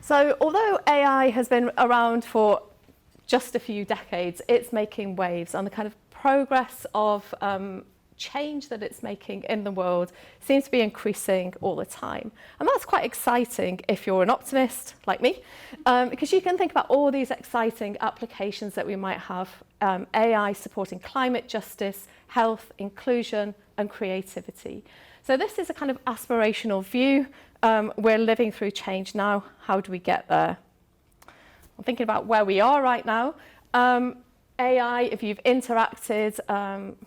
So although AI has been around for just a few decades, it's making waves, and the kind of progress of change that it's making in the world seems to be increasing all the time. And that's quite exciting if you're an optimist like me, because you can think about all these exciting applications that we might have, AI supporting climate justice, health, inclusion, and creativity. So this is a kind of aspirational view. We're living through change now. How do we get there? I'm thinking about where we are right now. AI, if you've interacted,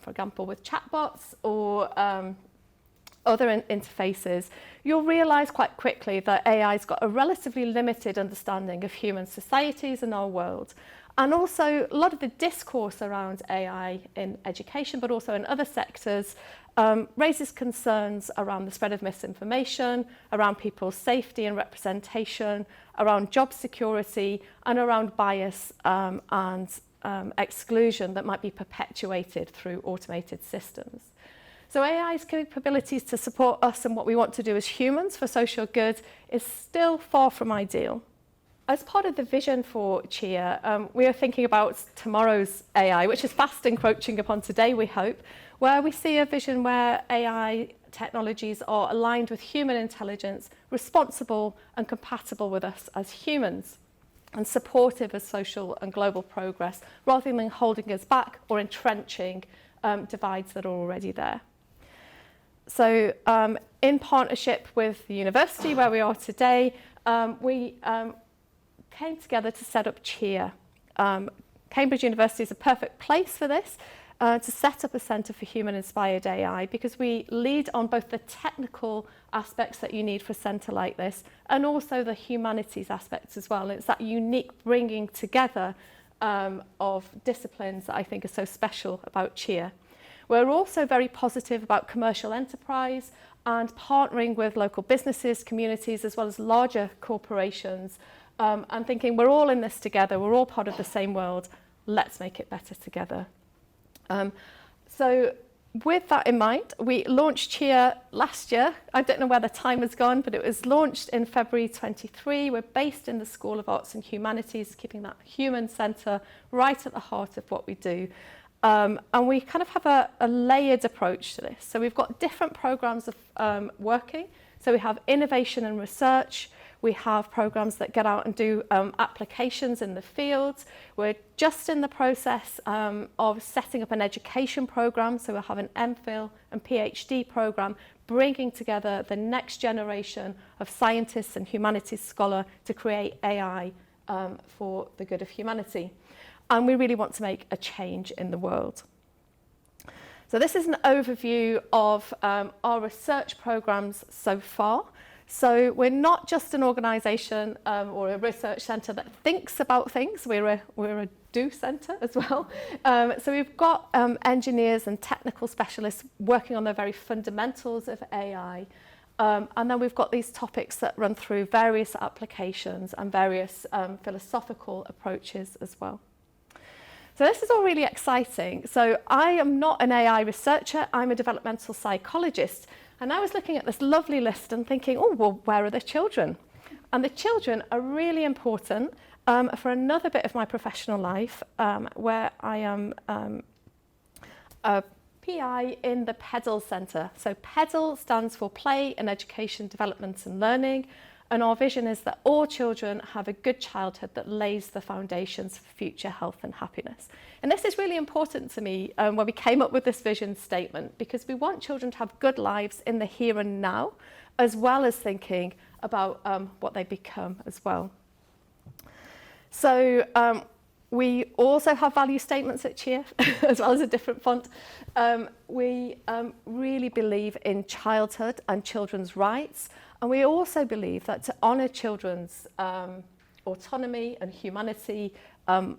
for example, with chatbots or other interfaces, you'll realize quite quickly that AI's got a relatively limited understanding of human societies and our world. And also, a lot of the discourse around AI in education, but also in other sectors, raises concerns around the spread of misinformation, around people's safety and representation, around job security, and around bias and exclusion that might be perpetuated through automated systems. So AI's capabilities to support us and what we want to do as humans for social good is still far from ideal. As part of the vision for CHIA, we are thinking about tomorrow's AI, which is fast encroaching upon today, we hope, where we see a vision where AI technologies are aligned with human intelligence, responsible and compatible with us as humans, and supportive of social and global progress, rather than holding us back or entrenching divides that are already there. So in partnership with the university where we are today, we came together to set up CHIA. Cambridge University is a perfect place for this, to set up a Centre for Human-Inspired AI, because we lead on both the technical aspects that you need for a centre like this, and also the humanities aspects as well. And it's that unique bringing together of disciplines that I think are so special about CHIA. We're also very positive about commercial enterprise and partnering with local businesses, communities, as well as larger corporations, and thinking we're all in this together, we're all part of the same world, let's make it better together. So with that in mind, we launched CHIA last year. I don't know where the time has gone, but it was launched in February 23. We're based in the School of Arts and Humanities, keeping that human centre right at the heart of what we do. And we kind of have a layered approach to this. So we've got different programs of working. So we have innovation and research. We have programs that get out and do applications in the field. We're just in the process of setting up an education program. So we'll have an MPhil and PhD program, bringing together the next generation of scientists and humanities scholars to create AI for the good of humanity. And we really want to make a change in the world. So this is an overview of our research programs so far. So we're not just an organisation or a research centre that thinks about things, we're a do centre as well. So we've got engineers and technical specialists working on the very fundamentals of AI. And then we've got these topics that run through various applications and various philosophical approaches as well. So this is all really exciting. So I am not an AI researcher, I'm a developmental psychologist. And I was looking at this lovely list and thinking, oh, well, where are the children? And the children are really important for another bit of my professional life, where I am a PI in the PEDAL Centre. So PEDAL stands for Play and Education, Development and Learning. And our vision is that all children have a good childhood that lays the foundations for future health and happiness. And this is really important to me when we came up with this vision statement, because we want children to have good lives in the here and now, as well as thinking about what they become as well. So we also have value statements at CHIA, as well as a different font. We really believe in childhood and children's rights. And we also believe that to honour children's autonomy and humanity and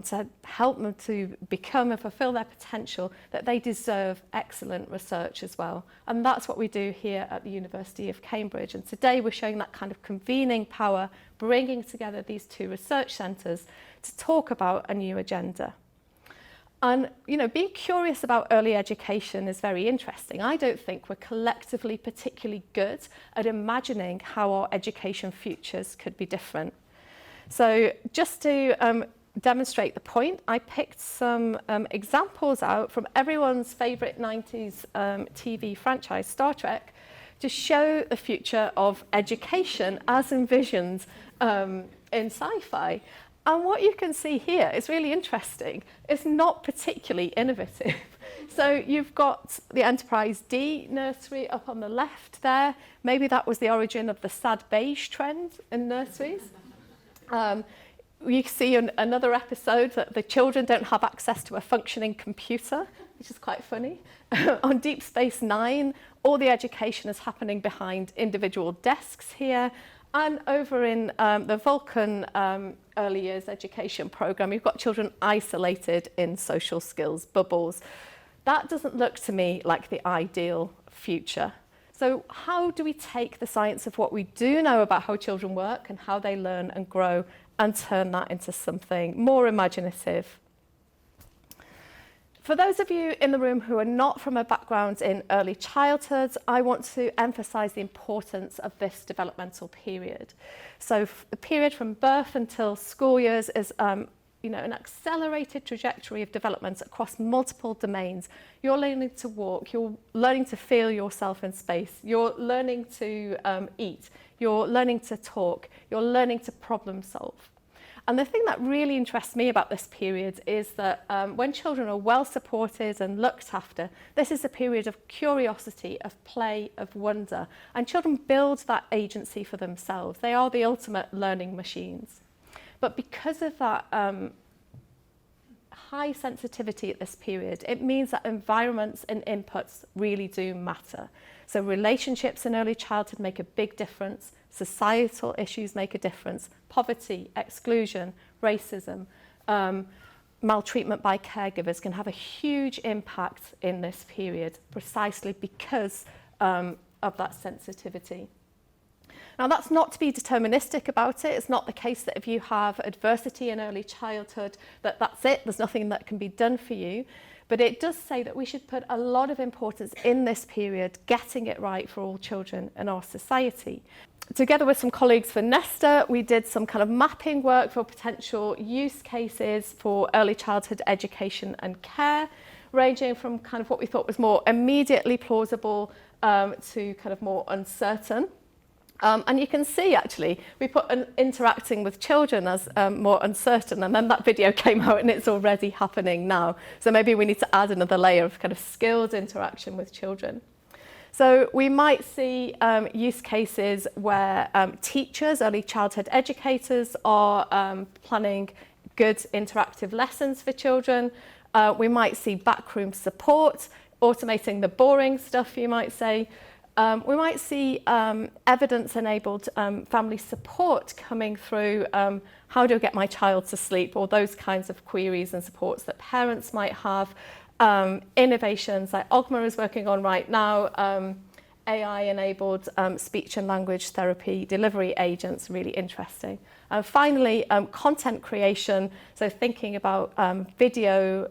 to help them to become and fulfil their potential, that they deserve excellent research as well. And that's what we do here at the University of Cambridge. And today we're showing that kind of convening power, bringing together these two research centres to talk about a new agenda. And, being curious about early education is very interesting. I don't think we're collectively particularly good at imagining how our education futures could be different. So just to demonstrate the point, I picked some examples out from everyone's favourite 90s TV franchise, Star Trek, to show the future of education as envisioned in sci-fi. And what you can see here is really interesting. It's not particularly innovative. So you've got the Enterprise D nursery up on the left there. Maybe that was the origin of the sad beige trend in nurseries. We see another episode that the children don't have access to a functioning computer, which is quite funny. On Deep Space Nine, all the education is happening behind individual desks here. And over in the Vulcan early years education program, you've got children isolated in social skills bubbles. That doesn't look to me like the ideal future. So how do we take the science of what we do know about how children work and how they learn and grow and turn that into something more imaginative? For those of you in the room who are not from a background in early childhood, I want to emphasise the importance of this developmental period. So the period from birth until school years is an accelerated trajectory of development across multiple domains. You're learning to walk, you're learning to feel yourself in space, you're learning to eat, you're learning to talk, you're learning to problem solve. And the thing that really interests me about this period is that when children are well supported and looked after, this is a period of curiosity, of play, of wonder. And children build that agency for themselves. They are the ultimate learning machines. But because of that high sensitivity at this period, it means that environments and inputs really do matter. So relationships in early childhood make a big difference. Societal issues make a difference. Poverty, exclusion, racism, maltreatment by caregivers can have a huge impact in this period, precisely because of that sensitivity. Now, that's not to be deterministic about it. It's not the case that if you have adversity in early childhood, that's it, there's nothing that can be done for you. But it does say that we should put a lot of importance in this period, getting it right for all children in our society. Together with some colleagues for Nesta, we did some kind of mapping work for potential use cases for early childhood education and care, ranging from kind of what we thought was more immediately plausible to kind of more uncertain. And you can see, actually, we put interacting with children as more uncertain, and then that video came out and it's already happening now. So maybe we need to add another layer of kind of skilled interaction with children. So we might see use cases where teachers, early childhood educators are planning good interactive lessons for children. We might see backroom support, automating the boring stuff, you might say. We might see evidence-enabled family support coming through. How do I get my child to sleep? Or those kinds of queries and supports that parents might have. Innovations like Ogma is working on right now. AI-enabled speech and language therapy delivery agents, really interesting. Finally, content creation. So thinking about video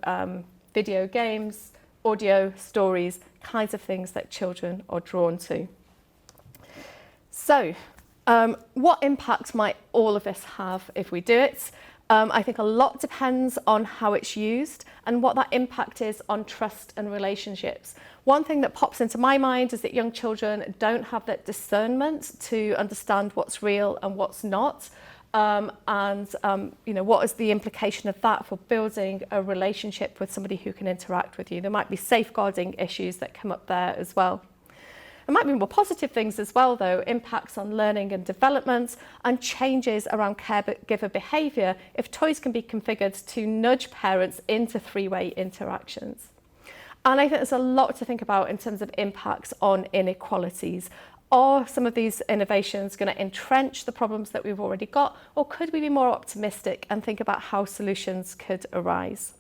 games, audio, stories, kinds of things that children are drawn to. So, what impact might all of this have if we do it? I think a lot depends on how it's used and what that impact is on trust and relationships. One thing that pops into my mind is that young children don't have that discernment to understand what's real and what's not. What is the implication of that for building a relationship with somebody who can interact with you? There might be safeguarding issues that come up there as well. There might be more positive things as well, though, impacts on learning and development and changes around caregiver behaviour if toys can be configured to nudge parents into three-way interactions. And I think there's a lot to think about in terms of impacts on inequalities. Are some of these innovations going to entrench the problems that we've already got, or could we be more optimistic and think about how solutions could arise?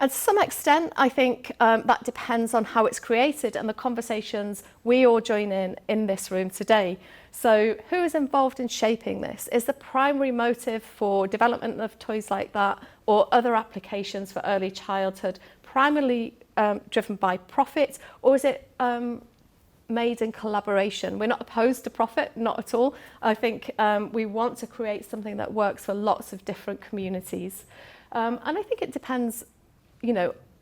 And to some extent, I think that depends on how it's created and the conversations we all join in this room today. So who is involved in shaping this? Is the primary motive for development of toys like that or other applications for early childhood primarily driven by profit, or is it made in collaboration? We're not opposed to profit, not at all. I think we want to create something that works for lots of different communities. And I think it depends,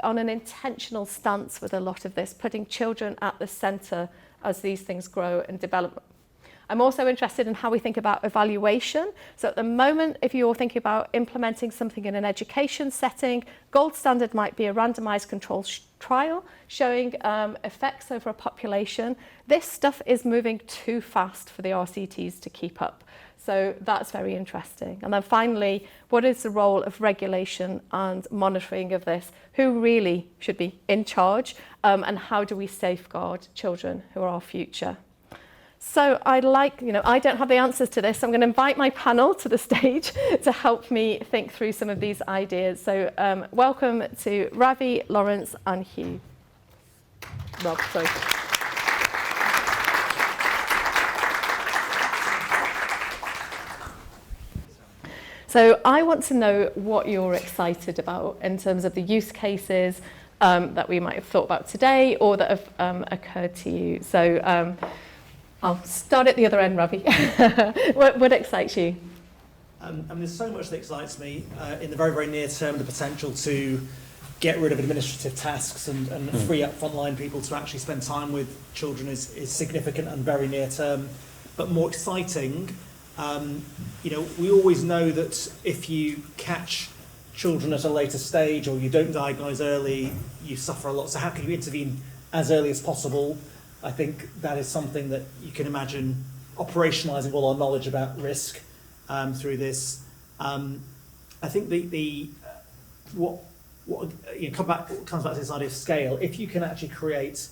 on an intentional stance with a lot of this, putting children at the centre as these things grow and develop. I'm also interested in how we think about evaluation. So at the moment, if you're thinking about implementing something in an education setting, gold standard might be a randomised controlled trial showing effects over a population. This stuff is moving too fast for the RCTs to keep up. So that's very interesting. And then finally, what is the role of regulation and monitoring of this? Who really should be in charge? And how do we safeguard children who are our future? So I don't have the answers to this. So I'm going to invite my panel to the stage to help me think through some of these ideas. So welcome to Ravi, Laurence and Hugh. Rob, sorry. So I want to know what you're excited about in terms of the use cases that we might have thought about today or that have occurred to you. So I'll start at the other end, Ravi. What excites you? There's so much that excites me. In the very, very near term, the potential to get rid of administrative tasks and free up frontline people to actually spend time with children is significant and very near term. But more exciting, we always know that if you catch children at a later stage or you don't diagnose early, you suffer a lot. So how can you intervene as early as possible? I think that is something that you can imagine operationalising all our knowledge about risk through this. I think what comes back to this idea of scale. If you can actually create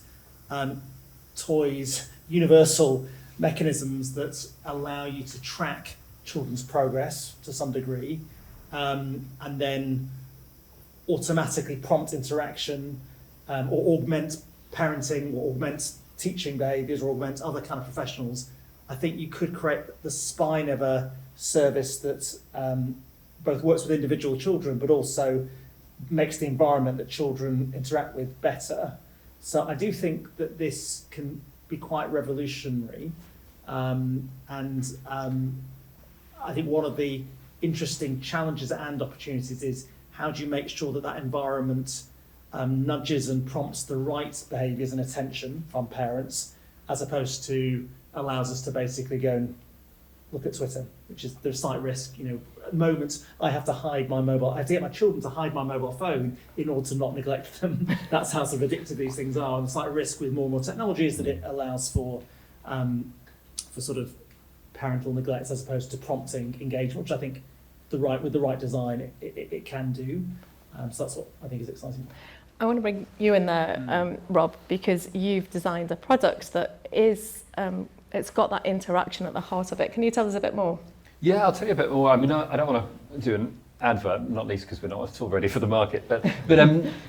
toys, universal mechanisms that allow you to track children's progress to some degree, and then automatically prompt interaction or augment parenting or augment teaching behaviours or augment other kind of professionals, I think you could create the spine of a service that both works with individual children but also makes the environment that children interact with better. So I do think that this can be quite revolutionary. And I think one of the interesting challenges and opportunities is how do you make sure that that environment nudges and prompts the right behaviours and attention from parents, as opposed to allows us to basically go and look at Twitter, which is there's slight risk. At moments I have to hide my mobile. I have to get my children to hide my mobile phone in order to not neglect them. That's how sort of addictive these things are. And the slight risk with more and more technology is that it allows for sort of parental neglect as opposed to prompting engagement, which I think with the right design it can do. So that's what I think is exciting. I want to bring you in there, Rob, because you've designed a product that is, it's got that interaction at the heart of it. Can you tell us a bit more? Yeah, I'll tell you a bit more. I mean, I don't want to do an advert, not least because we're not at all ready for the market, but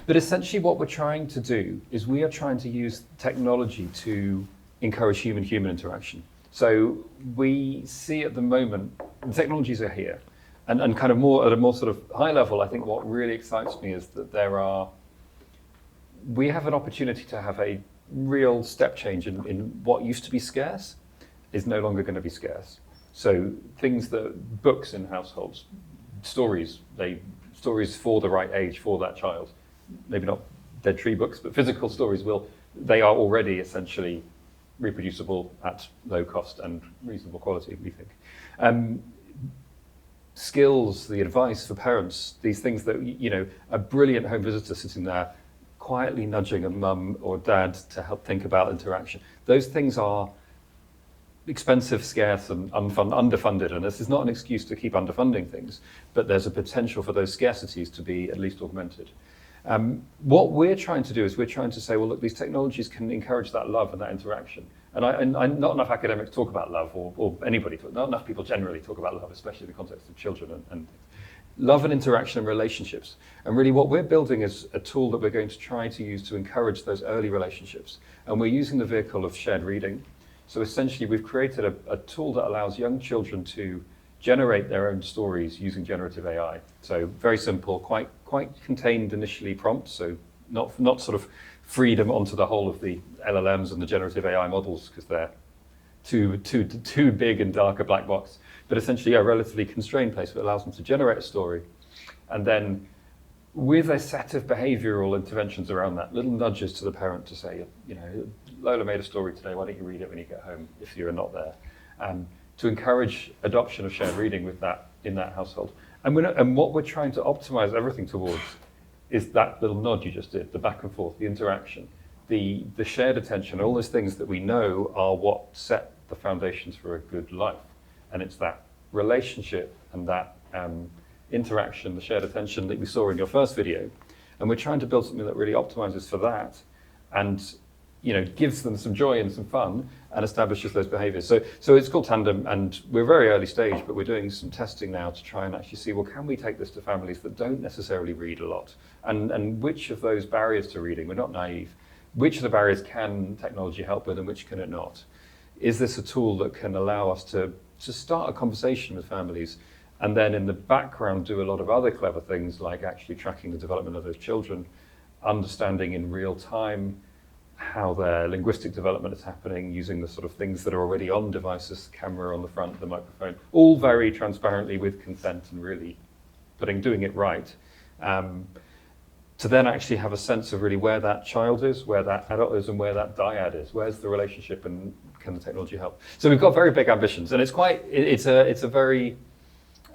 essentially what we're trying to do is we are trying to use technology to encourage human-human interaction. So we see at the moment, the technologies are here, and kind of more at a more sort of high level, I think what really excites me is that we have an opportunity to have a real step change in what used to be scarce is no longer going to be scarce. So things that books in households, stories for the right age for that child, maybe not dead tree books, but physical stories they are already essentially reproducible at low cost and reasonable quality, we think. Skills, the advice for parents, these things that, a brilliant home visitor sitting there quietly nudging a mum or dad to help think about interaction. Those things are expensive, scarce and underfunded, and this is not an excuse to keep underfunding things, but there's a potential for those scarcities to be at least augmented. What we're trying to do is we're trying to say, well, look, these technologies can encourage that love and that interaction. And not enough academics talk about love, or anybody, not enough people generally talk about love, especially in the context of children and things. love and interaction and relationships. And really what we're building is a tool that we're going to try to use to encourage those early relationships. And we're using the vehicle of shared reading. So essentially we've created a tool that allows young children to generate their own stories using generative AI. So very simple, quite contained initially prompts, so not sort of freedom onto the whole of the LLMs and the generative AI models because they're too big and dark a black box, but essentially a relatively constrained place that allows them to generate a story. And then with a set of behavioral interventions around that, little nudges to the parent to say, you know, Lola made a story today, why don't you read it when you get home if you're not there? To encourage adoption of shared reading with that in that household. And what we're trying to optimize everything towards is that little nod you just did, the back and forth, the interaction, the shared attention, all those things that we know are what set the foundations for a good life. And it's that relationship and that interaction, the shared attention that we saw in your first video. And we're trying to build something that really optimizes for that and, you know, gives them some joy and some fun and establishes those behaviors. So it's called Tandem, and we're very early stage, but we're doing some testing now to try and actually see, well, can we take this to families that don't necessarily read a lot? And which of those barriers to reading, we're not naive, which of the barriers can technology help with and which can it not? Is this a tool that can allow us to start a conversation with families and then in the background do a lot of other clever things like actually tracking the development of those children, understanding in real time how their linguistic development is happening using the sort of things that are already on devices, camera on the front, the microphone, all very transparently with consent and really doing it right. To then actually have a sense of really where that child is, where that adult is, and where that dyad is. Where's the relationship, and can the technology help? So we've got very big ambitions, and it's a very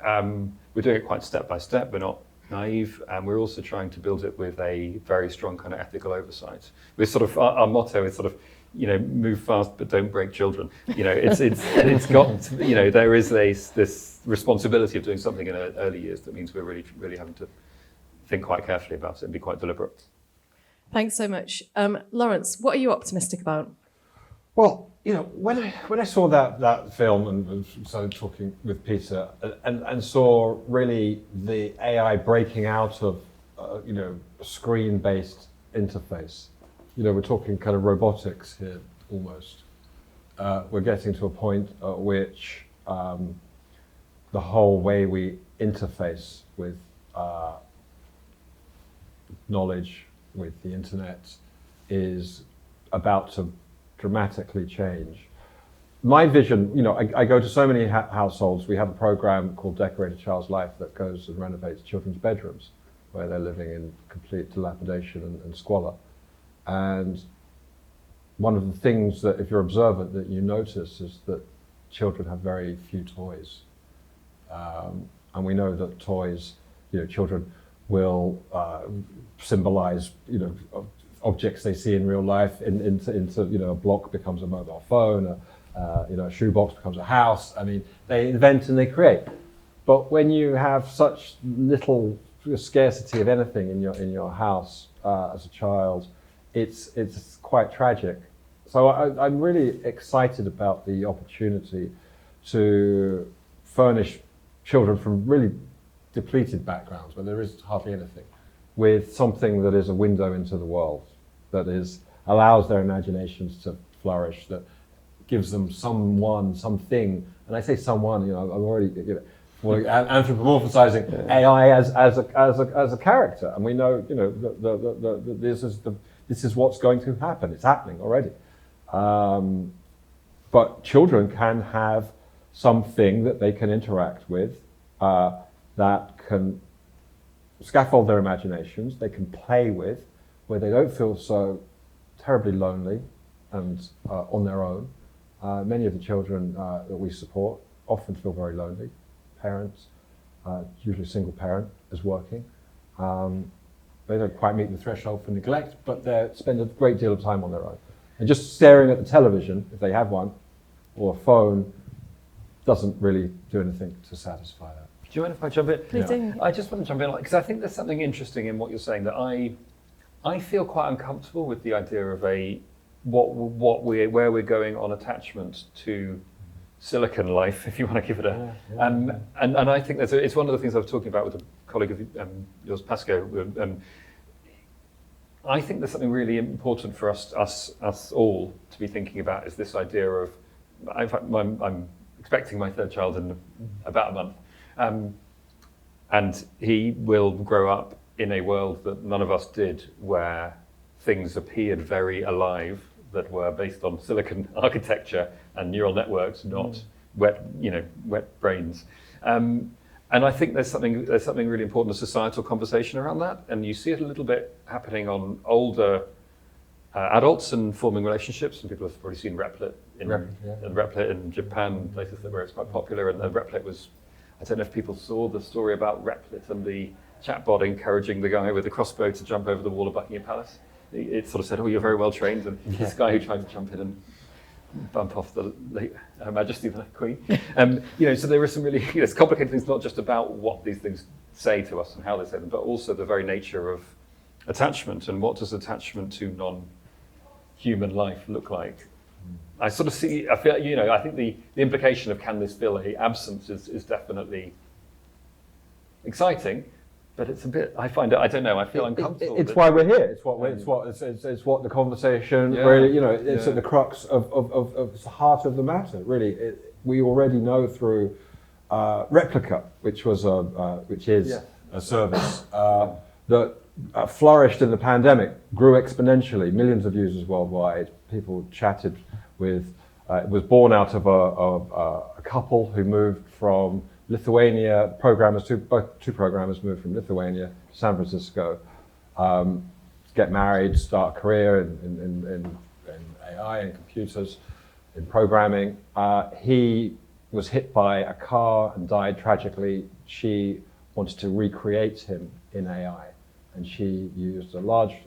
we're doing it quite step by step. We're not naive, and we're also trying to build it with a very strong kind of ethical oversight. We're sort of our motto is sort of, you know, move fast but don't break children. You know, it's got, you know, there is this responsibility of doing something in early years that means we're really having to think quite carefully about it and be quite deliberate. Thanks so much. Laurence, what are you optimistic about? Well, you know, when I saw that film and started talking with Peter and saw really the AI breaking out of, you know, a screen-based interface, you know, we're talking kind of robotics here almost. We're getting to a point at which the whole way we interface with knowledge, with the internet, is about to dramatically change. My vision, you know, I go to so many households. We have a program called Decorate a Child's Life that goes and renovates children's bedrooms where they're living in complete dilapidation and squalor. And one of the things that, if you're observant, that you notice is that children have very few toys. And we know that toys, you know, children will symbolize, you know, objects they see in real life into you know, a block becomes a mobile phone, you know, a shoebox becomes a house. I mean, they invent and they create. But when you have such little scarcity of anything in your house as a child, it's quite tragic. So I'm really excited about the opportunity to furnish children from really depleted backgrounds where there is hardly anything, with something that is a window into the world, that allows their imaginations to flourish, that gives them something, and I say someone, you know, I'm already, you know, anthropomorphizing AI as a character, and we know, you know, this is what's going to happen. It's happening already. But children can have something that they can interact with, that can scaffold their imaginations, they can play with, where they don't feel so terribly lonely and on their own. Many of the children that we support often feel very lonely. Parents, usually a single parent, is working. They don't quite meet the threshold for neglect, but they spend a great deal of time on their own. And just staring at the television, if they have one, or a phone, doesn't really do anything to satisfy that. Do you mind if I jump in? Please do. I just want to jump in, because I think there's something interesting in what you're saying, that I feel quite uncomfortable with the idea of where we're going on attachment to Silicon life, if you want to give it a. And I think it's one of the things I was talking about with colleague of yours, Pasco, I think there's something really important for us all to be thinking about is this idea of, in fact, I'm expecting my third child in about a month, and he will grow up in a world that none of us did, where things appeared very alive, that were based on silicon architecture and neural networks, not wet brains. And I think there's something really important, a societal conversation around that, and you see it a little bit happening on older adults and forming relationships, and people have probably seen Replit in Japan, places where it's quite popular, and the Replit was, I don't know if people saw the story about Replit and the chatbot encouraging the guy with the crossbow to jump over the wall of Buckingham Palace. It sort of said, oh, you're very well trained, and this guy who tried to jump in and bump off the late Her Majesty the Queen. So there are some really it's complicated things, not just about what these things say to us and how they say them, but also the very nature of attachment, and what does attachment to non-human life look like. I sort of see, I feel, I think the implication of can this fill a absence is definitely exciting, but it's a bit, I find it, I don't know, I feel uncomfortable. It's why we're here. It's what the conversation really, it's at the crux of the heart of the matter. Really, we already know through Replica, which is a service that flourished in the pandemic, grew exponentially, millions of users worldwide. People chatted with. It was born out of a couple who moved from Lithuania. Two programmers moved from Lithuania to San Francisco, get married, start a career in AI and computers, in programming. He was hit by a car and died tragically. She wanted to recreate him in AI, and she used a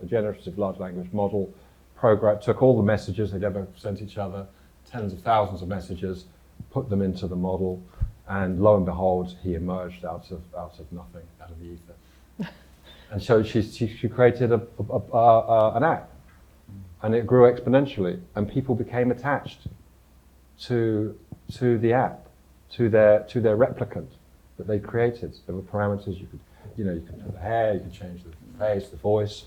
generative large language model program, took all the messages they'd ever sent each other, tens of thousands of messages, put them into the model, and lo and behold, he emerged out of nothing, out of the ether. And so she created an app, and it grew exponentially, and people became attached to the app, to their replicant that they created. There were parameters you could put the hair, you could change the face, the voice.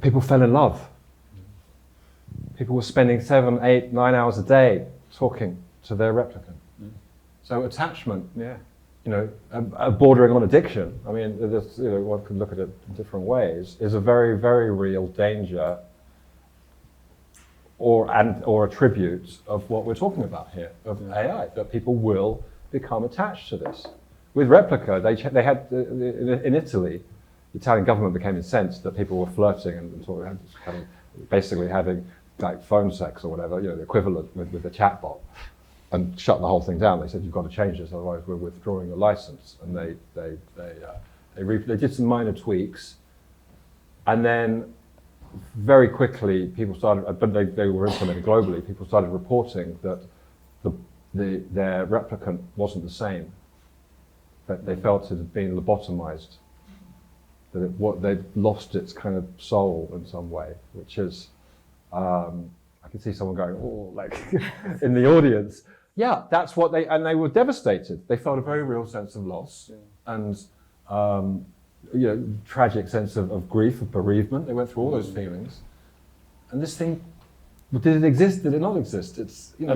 People fell in love. People were spending 7, 8, 9 hours a day talking to their replicant. So attachment, bordering on addiction. I mean, one can look at it in different ways. Is a very, very real danger, or attribute of what we're talking about here, of AI. That people will become attached to this. With Replica, they had in Italy, the Italian government became incensed that people were flirting and basically having like phone sex or whatever, the equivalent with the chatbot, and shut the whole thing down. They said, you've got to change this, otherwise we're withdrawing your license. And they did some minor tweaks, and then very quickly people started, but they were implemented globally. People started reporting that their replicant wasn't the same. That they felt it had been lobotomized. That they'd lost its kind of soul in some way, which is, I can see someone going, oh, like in the audience. Yeah, that's what and they were devastated. They felt a very real sense of loss and, tragic sense of grief, of bereavement. They went through all those feelings. And this thing, did it exist? Did it not exist? And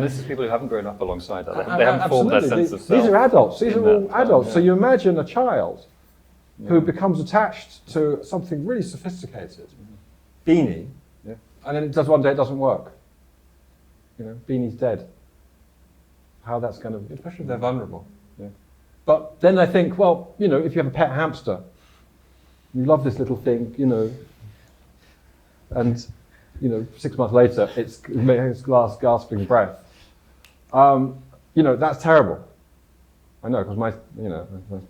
this is people who haven't grown up alongside that. They haven't formed their sense of self. These are adults. These are all adults. So you imagine a child who becomes attached to something really sophisticated, Beanie, and then one day it doesn't work. Beanie's dead. How that's going to, especially if they're vulnerable. But then I think, well, if you have a pet hamster, you love this little thing, and 6 months later it's last gasping breath. That's terrible. I know, because my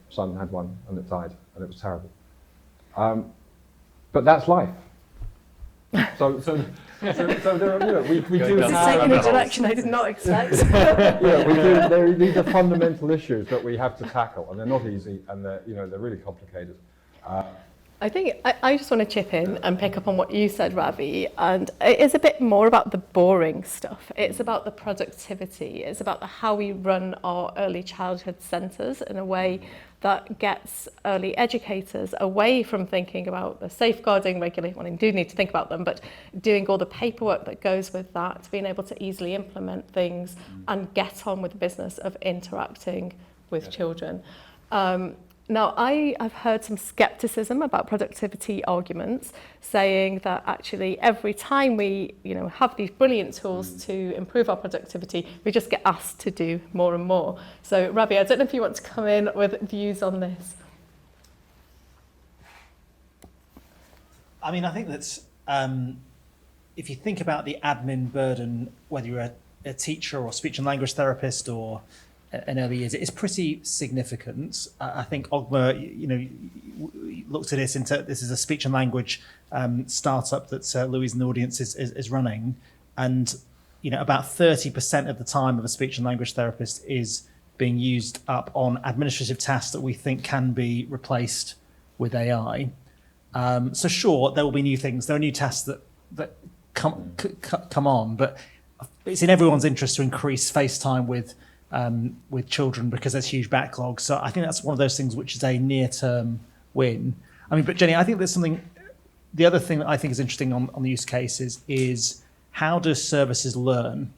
son had one and it died, and it was terrible. But that's life. So there are, we do. This is taking a direction I did not expect. We do. These are fundamental issues that we have to tackle, and they're not easy, and they're really complicated. I think I just want to chip in and pick up on what you said, Ravi, and it is a bit more about the boring stuff. It's about the productivity. It's about how we run our early childhood centres in a way that gets early educators away from thinking about the safeguarding, regulating, well, you do need to think about them, but doing all the paperwork that goes with that, being able to easily implement things and get on with the business of interacting with children. Now, I've heard some skepticism about productivity arguments, saying that actually every time we have these brilliant tools to improve our productivity, we just get asked to do more and more. So, Ravi, I don't know if you want to come in with views on this. I mean, I think that's, if you think about the admin burden, whether you're a teacher or speech and language therapist or in early years, it's pretty significant. I think Ogma, looked at it this is a speech and language startup that Louise in the audience is running, and about 30% of the time of a speech and language therapist is being used up on administrative tasks that we think can be replaced with AI. So sure, there will be new things. There are new tasks that come on, but it's in everyone's interest to increase face time with children because there's huge backlogs. So I think that's one of those things which is a near-term win. I mean, but Jenny, I think there's something, the other thing that I think is interesting on the use cases is how do services learn?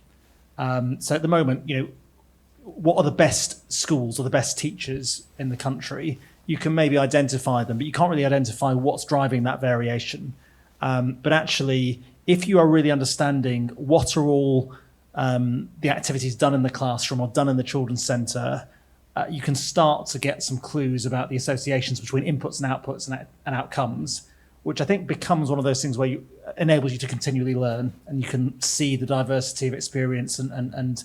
So at the moment, what are the best schools or the best teachers in the country? You can maybe identify them, but you can't really identify what's driving that variation. But actually, if you are really understanding what are all the activities done in the classroom or done in the children's centre, you can start to get some clues about the associations between inputs and outputs and outcomes, which I think becomes one of those things where you enables you to continually learn, and you can see the diversity of experience and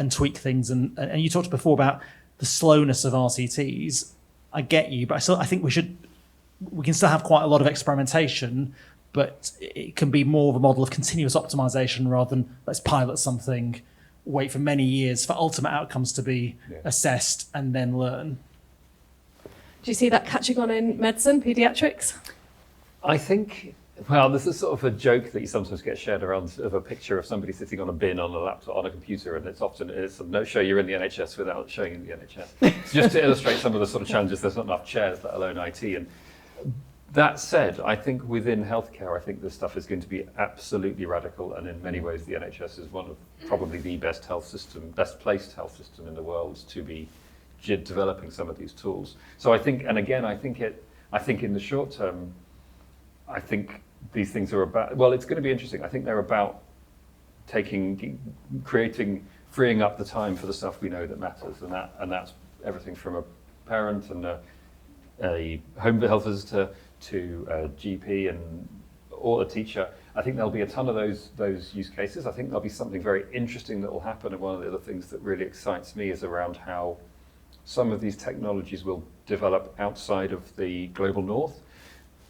tweak things. And you talked before about the slowness of RCTs. I get you, but I think we can still have quite a lot of experimentation, but it can be more of a model of continuous optimization rather than let's pilot something, wait for many years for ultimate outcomes to be assessed and then learn. Do you see that catching on in medicine, paediatrics? I think, well, there's a sort of a joke that you sometimes get shared around of a picture of somebody sitting on a bin on a laptop, on a computer, and it's no show you're in the NHS without showing in the NHS. It's just to illustrate some of the sort of challenges. There's not enough chairs, let alone IT. And that said, I think within healthcare, I think this stuff is going to be absolutely radical, and in many ways the NHS is one of probably the best placed health system in the world to be developing some of these tools. So I think, and again, I think in the short term, I think these things are about, well, it's going to be interesting. I think they're about freeing up the time for the stuff we know that matters, and that's everything from a parent and a home health visitor to a GP or a teacher. I think there'll be a ton of those use cases. I think there'll be something very interesting that will happen, and one of the other things that really excites me is around how some of these technologies will develop outside of the global north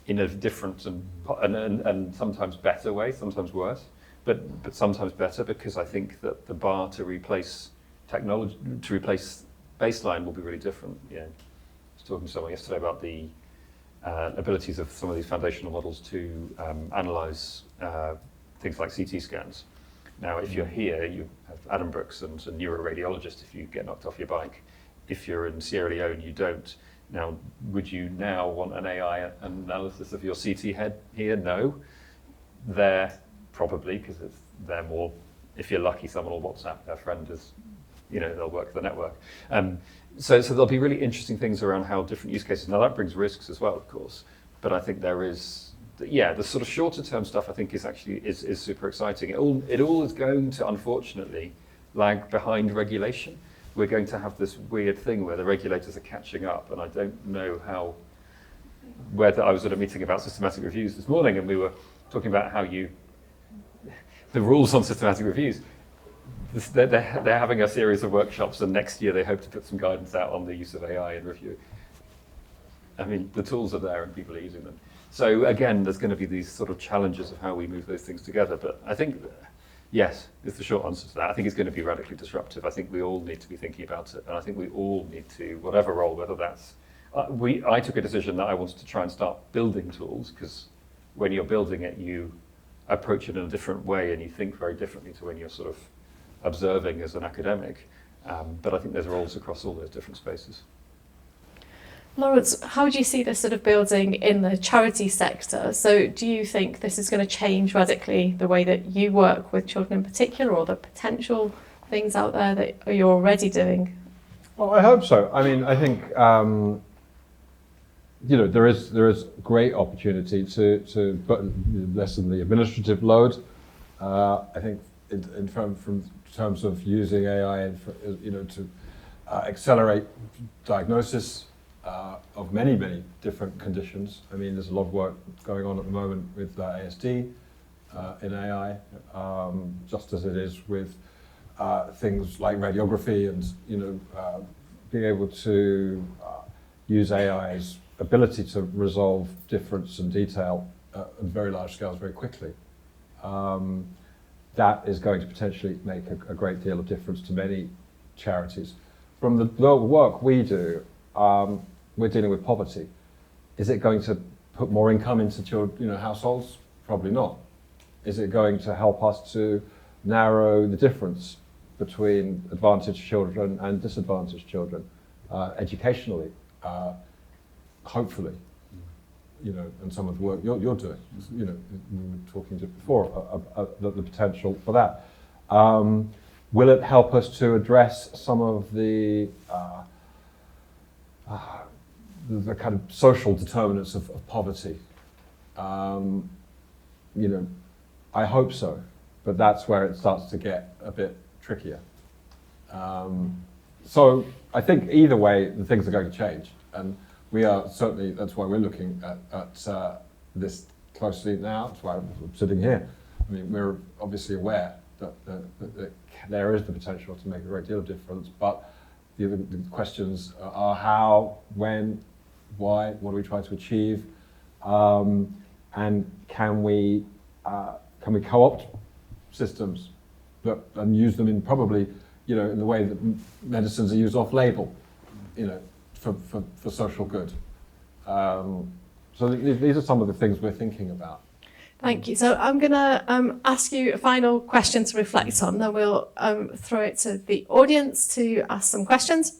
in a different and sometimes better way, sometimes worse, but sometimes better, because I think that the bar to replace technology, to replace baseline will be really different. I was talking to someone yesterday about the abilities of some of these foundational models to analyze things like CT scans. Now, if you're here, you have Adam Brooks and a neuroradiologist if you get knocked off your bike. If you're in Sierra Leone, you don't. Now, would you now want an AI analysis of your CT head here? No. There, probably, because they're more, if you're lucky, someone will WhatsApp their friend as, they'll work the network. So there'll be really interesting things around how different use cases, now that brings risks as well, of course, but I think there is, the sort of shorter term stuff I think is actually is super exciting. It all is going to, unfortunately, lag behind regulation. We're going to have this weird thing where the regulators are catching up, and I don't know I was at a meeting about systematic reviews this morning, and we were talking about how the rules on systematic reviews, they're having a series of workshops, and next year they hope to put some guidance out on the use of AI in review. I mean, the tools are there and people are using them. So again, there's going to be these sort of challenges of how we move those things together, but I think yes, is the short answer to that. I think it's going to be radically disruptive. I think we all need to be thinking about it. And I think we all need to, whatever role, whether that's I took a decision that I wanted to try and start building tools, because when you're building it, you approach it in a different way and you think very differently to when you're sort of observing as an academic. But I think there's roles across all those different spaces. Laurence, how do you see this sort of building in the charity sector? So do you think this is going to change radically the way that you work with children in particular, or the potential things out there that you're already doing? Well, I hope so. I mean, I think there is great opportunity to lessen the administrative load. I think in terms of using AI, to accelerate diagnosis of many different conditions. I mean, there's a lot of work going on at the moment with ASD in AI, just as it is with things like radiography and being able to use AI's ability to resolve difference and detail at very large scales very quickly. That is going to potentially make a great deal of difference to many charities. From the work we do, we're dealing with poverty. Is it going to put more income into households? Probably not. Is it going to help us to narrow the difference between advantaged children and disadvantaged children educationally? Hopefully, and some of the work you're doing, we were talking to before the potential for that. Will it help us to address some of the kind of social determinants of poverty? I hope so, but that's where it starts to get a bit trickier. So I think either way, the things are going to change, and we are certainly, that's why we're looking at this closely now. That's why I'm sitting here. I mean, we're obviously aware that there is the potential to make a great deal of difference, but the questions are how, when, why, what are we trying to achieve, and can we co-opt systems and use them in probably, in the way that medicines are used off-label, for social good. So these are some of the things we're thinking about. Thank you. So I'm going to ask you a final question to reflect on, then we'll throw it to the audience to ask some questions.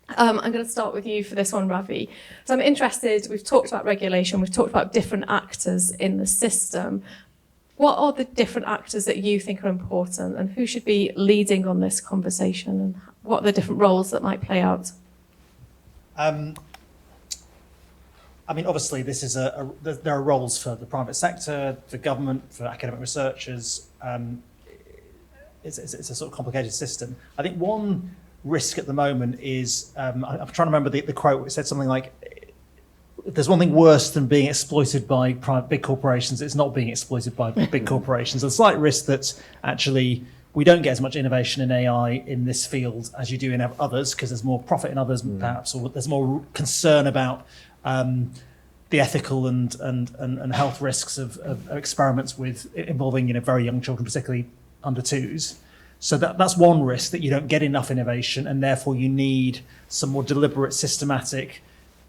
I'm going to start with you for this one, Ravi. So I'm interested, we've talked about regulation, we've talked about different actors in the system. What are the different actors that you think are important, and who should be leading on this conversation, and what are the different roles that might play out? I mean, obviously, this is there are roles for the private sector, the government, for academic researchers. It's a sort of complicated system. I think one risk at the moment is, I'm trying to remember the quote. It said something like, if there's one thing worse than being exploited by big corporations, it's not being exploited by big corporations. There's a slight risk that actually we don't get as much innovation in AI in this field as you do in others, because there's more profit in others, perhaps, or there's more concern about the ethical and health risks of experiments involving very young children, particularly under twos. So that's one risk, that you don't get enough innovation, and therefore you need some more deliberate, systematic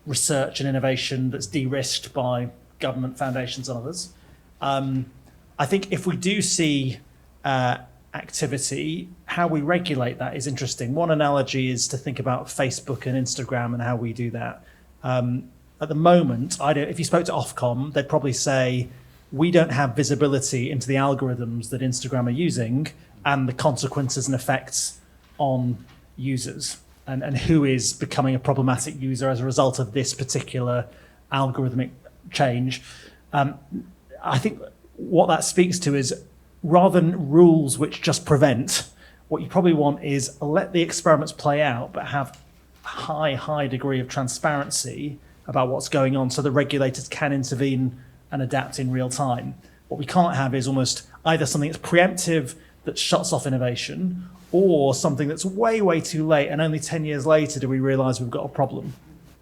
research and innovation that's de-risked by government foundations and others. I think if we do see activity, how we regulate that is interesting. One analogy is to think about Facebook and Instagram and how we do that. At the moment, if you spoke to Ofcom, they'd probably say, we don't have visibility into the algorithms that Instagram are using and the consequences and effects on users, and who is becoming a problematic user as a result of this particular algorithmic change. I think what that speaks to is, rather than rules which just prevent, what you probably want is let the experiments play out, but have high degree of transparency about what's going on, so the regulators can intervene and adapt in real time. What we can't have is almost either something that's preemptive that shuts off innovation, or something that's way too late, and only 10 years later do we realise we've got a problem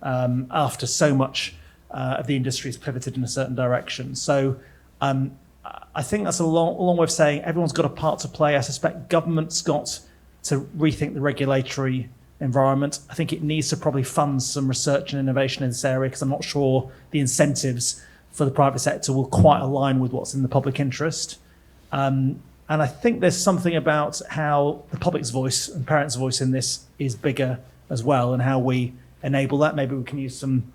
after so much of the industry has pivoted in a certain direction. So I think that's a long way of saying everyone's got a part to play. I suspect government's got to rethink the regulatory environment. I think it needs to probably fund some research and innovation in this area, because I'm not sure the incentives for the private sector will quite align with what's in the public interest. And I think there's something about how the public's voice and parents' voice in this is bigger as well, and how we enable that. Maybe we can use some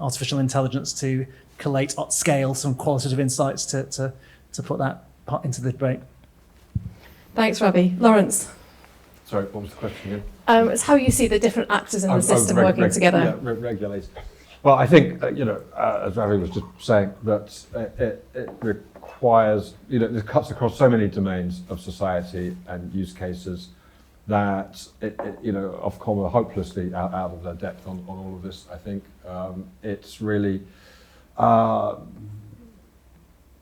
artificial intelligence to collate at scale some qualitative insights to put that part into the debate. Thanks, Ravi. Laurence, Sorry, what was the question again? it's how you see the different actors in the system working together. Yeah, regulate. Well, I think, as Ravi was just saying, that it requires, it cuts across so many domains of society and use cases that Ofcom are hopelessly out of their depth on all of this. I think it's really,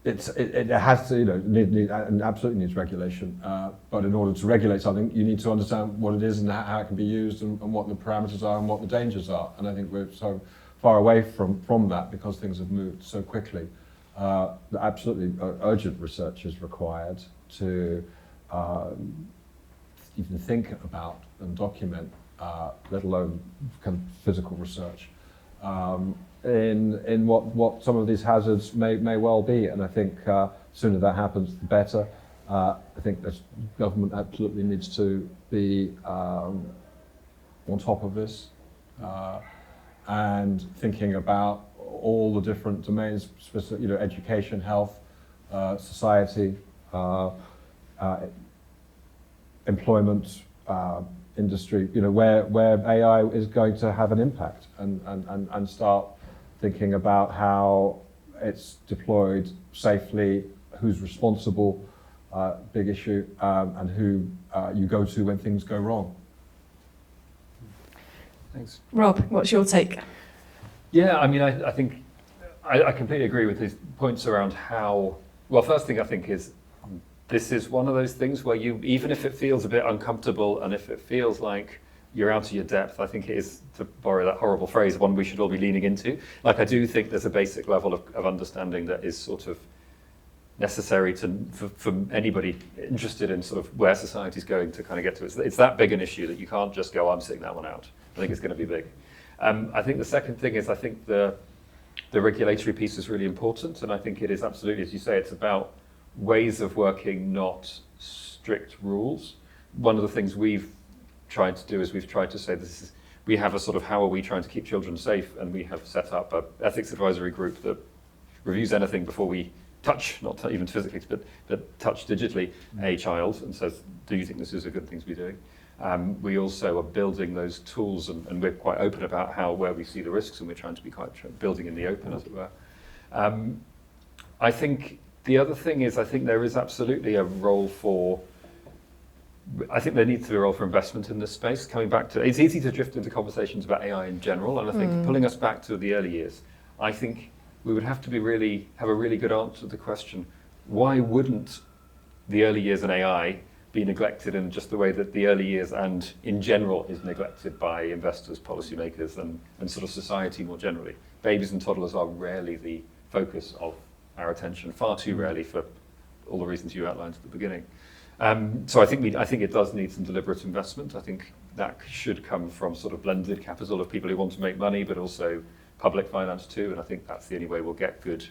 it has to, and absolutely needs regulation. But in order to regulate something, you need to understand what it is and how it can be used, and what the parameters are and what the dangers are. And I think we're so far away from that because things have moved so quickly. Absolutely urgent research is required to even think about and document, let alone kind of physical research, in what some of these hazards may well be. And I think sooner that happens, the better. I think the government absolutely needs to be on top of this, and thinking about all the different domains, specific, education, health, society, employment, industry, where AI is going to have an impact, and start thinking about how it's deployed safely, who's responsible, big issue, and who you go to when things go wrong. Thanks. Rob, what's your take? Yeah, I mean, I think I completely agree with his points around how, well, first thing I think is, this is one of those things where you, even if it feels a bit uncomfortable and if it feels like you're out of your depth, I think it is, to borrow that horrible phrase, one we should all be leaning into. Like, I do think there's a basic level of understanding that is sort of necessary for anybody interested in sort of where society's going to kind of get to. It's that big an issue that you can't just go, I'm sitting that one out. I think it's going to be big. I think the second thing is, I think the regulatory piece is really important, and I think it is absolutely, as you say, it's about ways of working, not strict rules. One of the things we've tried to do is we've tried to say we have a sort of, how are we trying to keep children safe, and we have set up an ethics advisory group that reviews anything before we touch, not even physically, but touch digitally a child, and says, do you think this is a good thing to be doing? We also are building those tools, and we're quite open about where we see the risks, and we're trying to be quite building in the open, as it were. I think the other thing is, I think there is absolutely a role for, I think there needs to be a role for investment in this space. Coming back to, it's easy to drift into conversations about AI in general, and I think pulling us back to the early years, I think we would have to have a really good answer to the question, why wouldn't the early years in AI be neglected in just the way that the early years and in general is neglected by investors, policymakers, and sort of society more generally? Babies and toddlers are rarely the focus of our attention, far too rarely, for all the reasons you outlined at the beginning. So I think it does need some deliberate investment. I think that should come from sort of blended capital of people who want to make money, but also public finance too. And I think that's the only way we'll get good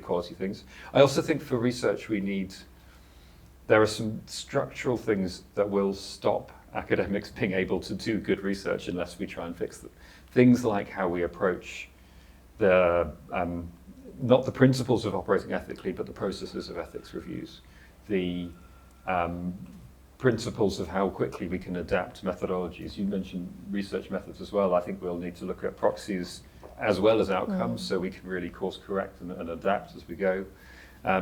quality things. I also think for research there are some structural things that will stop academics being able to do good research unless we try and fix them. Things like how we approach not the principles of operating ethically, but the processes of ethics reviews. The principles of how quickly we can adapt methodologies. You mentioned research methods as well. I think we'll need to look at proxies as well as outcomes, so we can really course correct and adapt as we go. I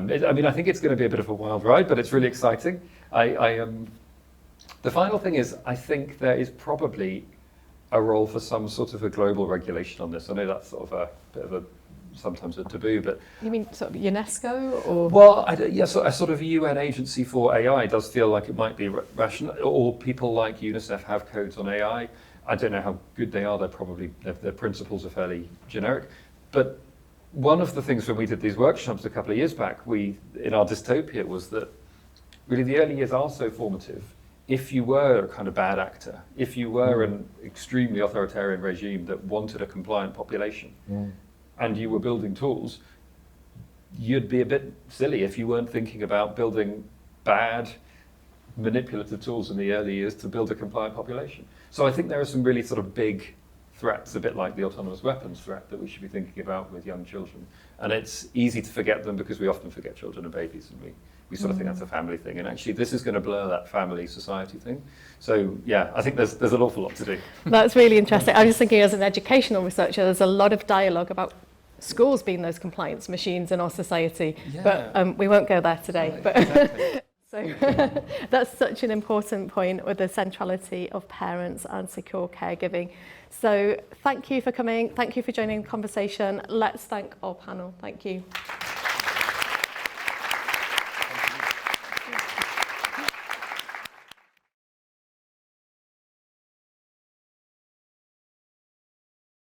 think it's going to be a bit of a wild ride, but it's really exciting. The final thing is, I think there is probably a role for some sort of a global regulation on this. I know that's sort of a bit of a sometimes a taboo, but... You mean sort of UNESCO, or...? Well, so a sort of UN agency for AI does feel like it might be rational, or people like UNICEF have codes on AI. I don't know how good they are, their principles are fairly generic. But one of the things when we did these workshops a couple of years back, in our dystopia, was that really the early years are so formative if you were a kind of bad actor, if you were an extremely authoritarian regime that wanted a compliant population, and you were building tools, you'd be a bit silly if you weren't thinking about building bad, manipulative tools in the early years to build a compliant population. So I think there are some really sort of big threats, a bit like the autonomous weapons threat, that we should be thinking about with young children. And it's easy to forget them because we often forget children and babies, and we sort of think that's a family thing. And actually, this is going to blur that family society thing. So yeah, I think there's an awful lot to do. That's really interesting. I was thinking, as an educational researcher, there's a lot of dialogue about schools being those compliance machines in our society. Yeah. But we won't go there today. Right, But exactly. so that's such an important point with the centrality of parents and secure caregiving. So thank you for coming. Thank you for joining the conversation. Let's thank our panel. Thank you.